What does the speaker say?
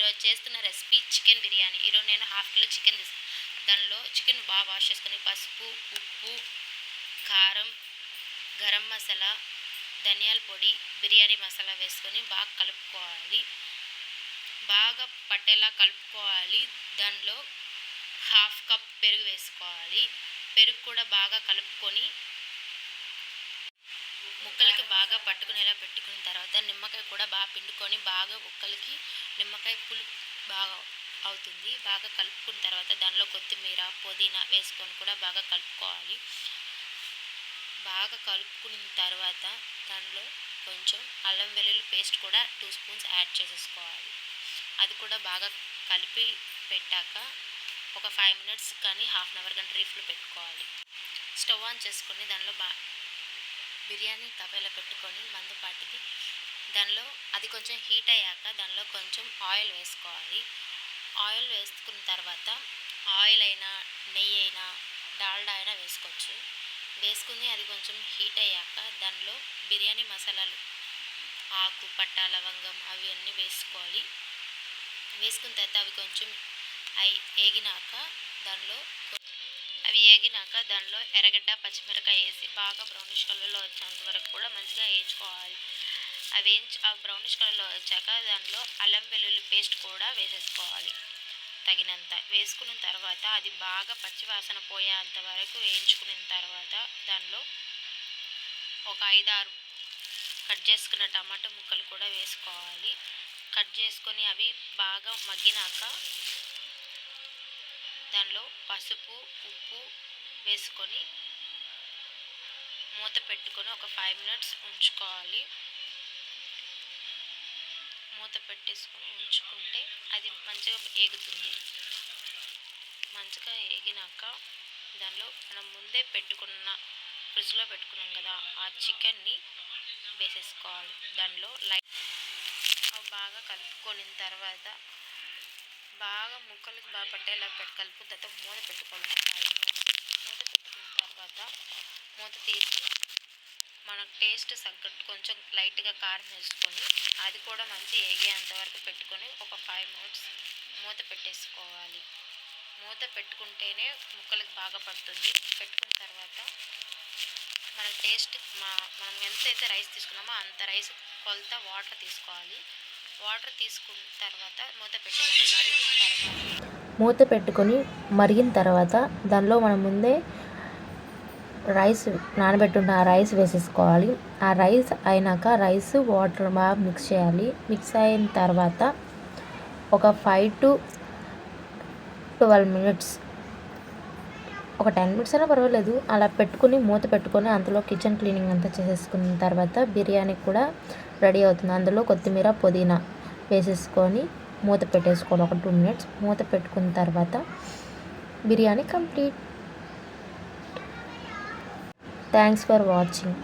ఈరోజు చేస్తున్న recipe chicken biryani. ఈరోజు నేను హాఫ్ కిలో చికెన్ తీసుకున్నాను. దానిలో చికెన్ బాగా వాష్ చేసుకొని పసుపు, ఉప్పు, కారం, గరం మసాలా, ధనియాల పొడి, బిర్యానీ మసాలా వేసుకొని బాగా కలుపుకోవాలి. బాగా పట్టేలా కలుపుకోవాలి. దానిలో హాఫ్ కప్ పెరుగు వేసుకోవాలి. పెరుగు కూడా బాగా కలుపుకొని ముక్కలకి బాగా పట్టుకునేలా పెట్టుకున్న తర్వాత నిమ్మకాయ కూడా బాగా పిండుకొని బాగా ముక్కలకి నిమ్మకాయ పులుపు బాగా అవుతుంది. బాగా కలుపుకున్న తర్వాత దానిలో కొత్తిమీర, పుదీనా వేసుకొని కూడా బాగా కలుపుకోవాలి. బాగా కలుపుకున్న తర్వాత దానిలో కొంచెం అల్లం వెల్లుల్లి పేస్ట్ కూడా 2 స్పూన్స్ యాడ్ చేసేసుకోవాలి. అది కూడా బాగా కలిపి పెట్టాక ఒక 5 మినిట్స్ కానీ హాఫ్ అన్ అవర్ కానీ రీఫ్లో పెట్టుకోవాలి. స్టవ్ ఆన్ చేసుకొని దానిలో బిర్యానీ తవేలా పెట్టుకొని మందపాటిది దానిలో అది కొంచెం హీట్ అయ్యాక దానిలో కొంచెం ఆయిల్ వేసుకోవాలి. ఆయిల్ వేసుకున్న తర్వాత ఆయిల్ అయినా నెయ్యి అయినా డాల్డా అయినా వేసుకోవచ్చు. వేసుకుని అది కొంచెం హీట్ అయ్యాక దానిలో బిర్యానీ మసాలాలు ఆకు, పట్ట, లవంగం అవి అన్నీ వేసుకోవాలి. వేసుకున్న తర్వాత అవి కొంచెం ఏగినాక దానిలో ఎర్రగడ్డ, పచ్చిమిరకాయ వేసి బాగా బ్రౌనిష్ కలర్లో వచ్చేంత వరకు కూడా మంచిగా వేయించుకోవాలి. ఆ బ్రౌనిష్ కలర్లో వచ్చాక దానిలో అల్లం వెల్లుల్లి పేస్ట్ కూడా వేసేసుకోవాలి తగినంత. వేసుకున్న తర్వాత అది బాగా పచ్చివాసన పోయేంత వరకు వేయించుకున్న తర్వాత దానిలో ఒక 5-6 కట్ చేసుకున్న టమాటా ముక్కలు కూడా వేసుకోవాలి. కట్ చేసుకొని అవి బాగా మగ్గినాక దానిలో పసుపు, ఉప్పు వేసుకొని మూత పెట్టుకొని ఒక 5 మినిట్స్ ఉంచుకోవాలి. మూత పెట్టేసుకొని ఉంచుకుంటే అది మంచిగా ఏగుతుంది. మంచిగా ఏగినాక దానిలో మనం ముందే ఫ్రిడ్జ్లో పెట్టుకున్నాం కదా ఆ చికెన్ని వేసేసుకోవాలి. దానిలో బాగా కలుపుకొని తర్వాత బాగా ముక్కలకి బాగా పట్టేలా కలుపుకున్న తర్వాత మూత పెట్టుకోవాలి. 5 మినిట్స్ మూత పెట్టుకున్న తర్వాత మూత తీసి మనకు టేస్ట్ తగ్గట్టు కొంచెం లైట్గా కారం వేసుకొని అది కూడా మంచి ఏగేంత వరకు పెట్టుకొని ఒక 5 మినిట్స్ మూత పెట్టేసుకోవాలి. మూత పెట్టుకుంటేనే ముక్కలకి బాగా పడుతుంది. పెట్టుకున్న తర్వాత మన టేస్ట్ మనం ఎంతైతే రైస్ తీసుకున్నామో అంత రైస్ కొలత వాటర్ తీసుకోవాలి. వాటర్ తీసుకున్న తర్వాత మూత పెట్టుకొని మరిగిన తర్వాత దానిలో మనం ముందే రైస్ నానబెట్టున్న ఆ రైస్ వేసేసుకోవాలి. ఆ రైస్ అయినాక రైస్ వాటర్ బాగా మిక్స్ చేయాలి. మిక్స్ అయిన తర్వాత ఒక 5 to 12 మినిట్స్ ఒక 10 మినిట్స్ అయినా పర్వాలేదు అలా పెట్టుకుని మూత పెట్టుకొని అందులో కిచెన్ క్లీనింగ్ అంతా చేసేసుకున్న తర్వాత బిర్యానీ కూడా రెడీ అవుతుంది. అందులో కొత్తిమీర, పుదీనా వేసేసుకొని మూత పెట్టేసుకోవాలి. ఒక 2 మినిట్స్ మూత పెట్టుకున్న తర్వాత biryani complete. Thanks for watching.